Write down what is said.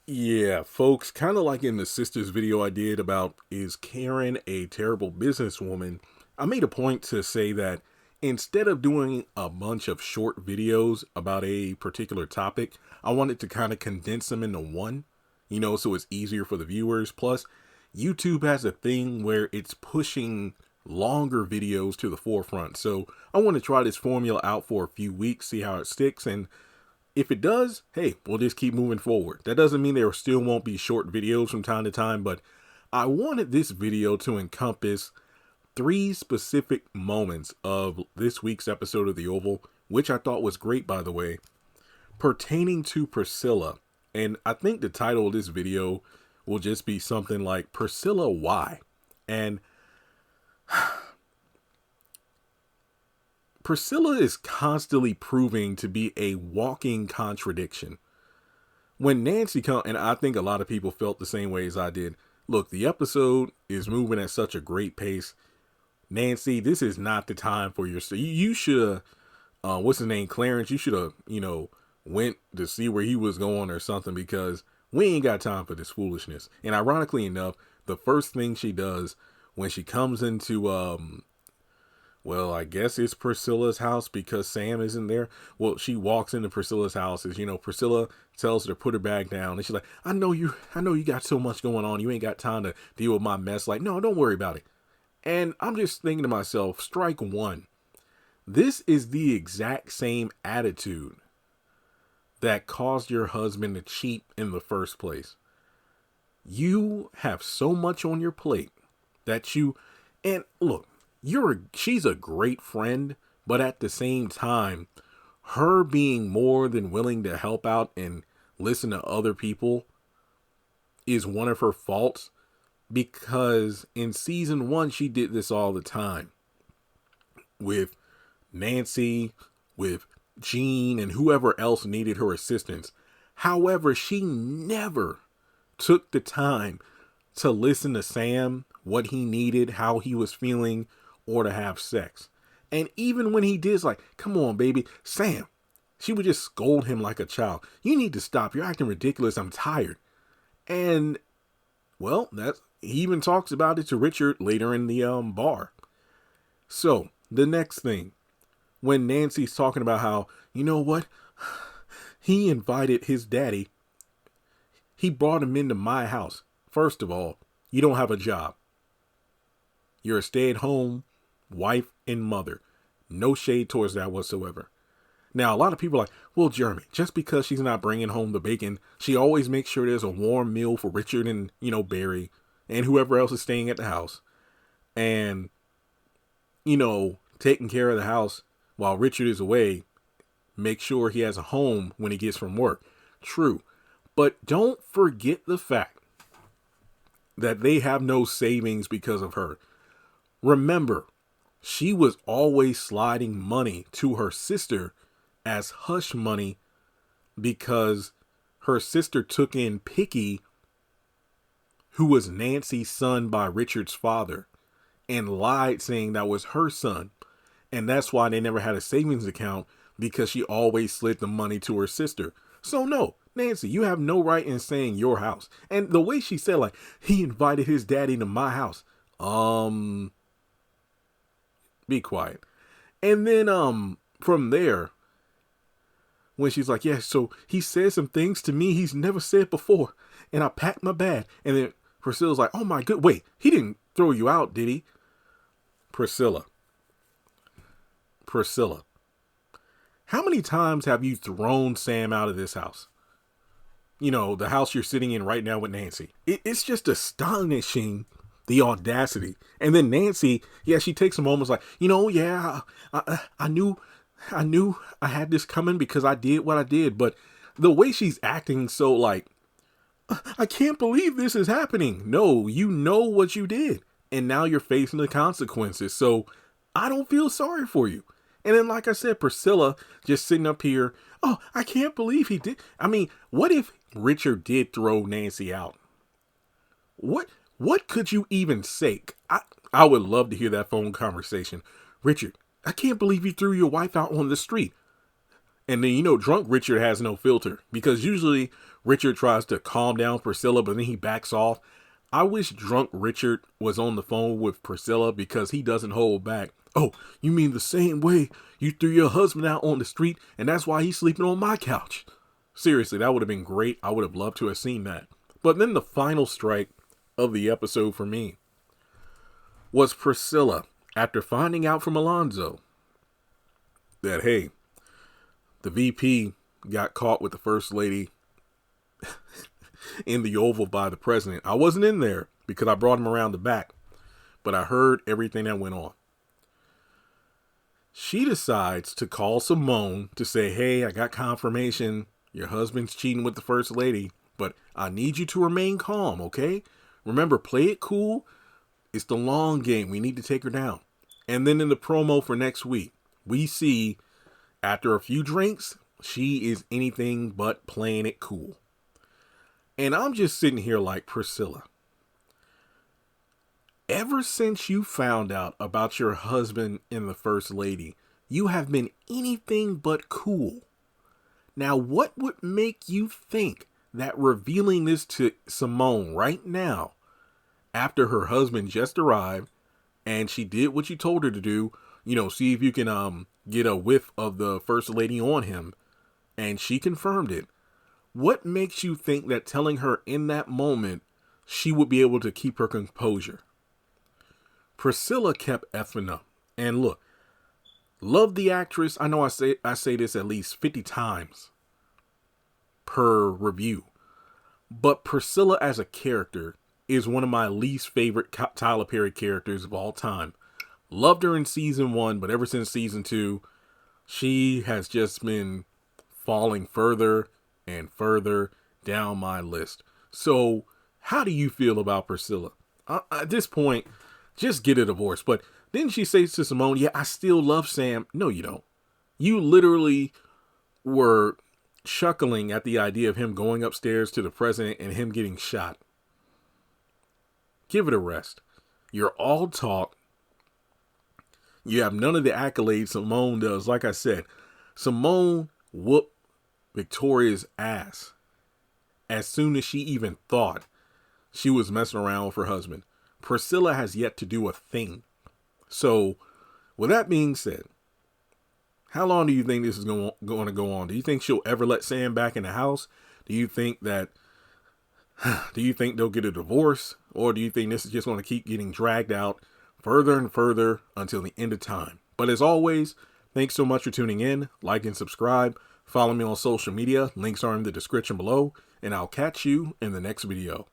Yeah, folks, kind of like in the sisters video I did about is Karen a terrible businesswoman, I made a point to say that instead of doing a bunch of short videos about a particular topic, I wanted to kind of condense them into one, so it's easier for the viewers. Plus, YouTube has a thing where it's pushing longer videos to the forefront. So I want to try this formula out for a few weeks, see how it sticks, and if it does, hey, we'll just keep moving forward. That doesn't mean there still won't be short videos from time to time, but I wanted this video to encompass three specific moments of this week's episode of The Oval, which I thought was great, by the way, pertaining to Priscilla. And I think the title of this video will just be something like Priscilla Why? And Priscilla is constantly proving to be a walking contradiction. When Nancy comes, and I think a lot of people felt the same way as I did. Look, the episode is moving at such a great pace. Nancy, this is not the time for your. You should have, what's his name, Clarence. You should have, went to see where he was going or something, because we ain't got time for this foolishness. And ironically enough, the first thing she does when she comes into well, I guess it's Priscilla's house because Sam isn't there. Well, she walks into Priscilla's house. Priscilla tells her to put her bag down. And she's like, I know you got so much going on. You ain't got time to deal with my mess. Like, no, don't worry about it. And I'm just thinking to myself, strike one. This is the exact same attitude that caused your husband to cheat in the first place. You have so much on your plate that and look, she's a great friend, but at the same time, her being more than willing to help out and listen to other people is one of her faults, because in season 1, she did this all the time with Nancy, with Jean, and whoever else needed her assistance. However, she never took the time to listen to Sam, what he needed, how he was feeling, or to have sex. And even when he did, like, come on, baby, Sam, she would just scold him like a child. You need to stop. You're acting ridiculous. I'm tired. And, well, he even talks about it to Richard later in the bar. So, the next thing, when Nancy's talking about how, you know what? He invited his daddy. He brought him into my house. First of all, you don't have a job. You're a stay-at-home wife and mother. No shade towards that whatsoever. Now, a lot of people are like, well, Jeremy, just because she's not bringing home the bacon, she always makes sure there's a warm meal for Richard and, Barry and whoever else is staying at the house. And, taking care of the house while Richard is away, make sure he has a home when he gets from work. True. But don't forget the fact that they have no savings because of her. Remember, she was always sliding money to her sister as hush money because her sister took in Picky, who was Nancy's son by Richard's father, and lied saying that was her son. And that's why they never had a savings account, because she always slid the money to her sister. So no, Nancy, you have no right in saying your house. And the way she said, like, he invited his daddy to my house. Be quiet. And then from there, when she's like, yeah, so he said some things to me he's never said before, and I packed my bag. And then Priscilla's like, oh my good, wait, he didn't throw you out, did he? Priscilla, how many times have you thrown Sam out of this house? The house you're sitting in right now with Nancy. It's just astonishing, the audacity. And then Nancy, yeah, she takes some moments like, yeah, I knew I had this coming because I did what I did. But the way she's acting, so like, I can't believe this is happening. No, you know what you did. And now you're facing the consequences. So I don't feel sorry for you. And then, like I said, Priscilla just sitting up here. Oh, I can't believe he did. I mean, what if Richard did throw Nancy out? What could you even say? I would love to hear that phone conversation. Richard, I can't believe you threw your wife out on the street. And then, drunk Richard has no filter, because usually Richard tries to calm down Priscilla, but then he backs off. I wish drunk Richard was on the phone with Priscilla because he doesn't hold back. Oh, you mean the same way you threw your husband out on the street and that's why he's sleeping on my couch? Seriously, that would have been great. I would have loved to have seen that. But then the final strike of the episode for me was Priscilla, after finding out from Alonzo that, hey, the VP got caught with the first lady in the Oval by the president. I wasn't in there because I brought him around the back, but I heard everything that went on. She decides to call Simone to say, hey, I got confirmation. Your husband's cheating with the first lady, but I need you to remain calm, okay? Remember, play it cool. It's the long game. We need to take her down. And then in the promo for next week, we see after a few drinks, she is anything but playing it cool. And I'm just sitting here like, Priscilla, ever since you found out about your husband and the first lady, you have been anything but cool. Now, what would make you think that revealing this to Simone right now, after her husband just arrived and she did what you told her to do, see if you can get a whiff of the first lady on him, and she confirmed it. What makes you think that telling her in that moment she would be able to keep her composure? Priscilla kept effing up. And look, love the actress. I know I say this at least 50 times per review. But Priscilla as a character is one of my least favorite Tyler Perry characters of all time. Loved her in season 1, but ever since season 2, she has just been falling further and further down my list. So how do you feel about Priscilla? At this point, just get a divorce. But then she says to Simone, yeah, I still love Sam. No, you don't. You literally were chuckling at the idea of him going upstairs to the president and him getting shot. Give it a rest. You're all talk. You have none of the accolades Simone does. Like I said, Simone whooped Victoria's ass as soon as she even thought she was messing around with her husband. Priscilla has yet to do a thing. So, with that being said, how long do you think this is going to go on? Do you think she'll ever let Sam back in the house? Do you think they'll get a divorce? Or do you think this is just going to keep getting dragged out further and further until the end of time? But as always, thanks so much for tuning in. Like and subscribe. Follow me on social media. Links are in the description below. And I'll catch you in the next video.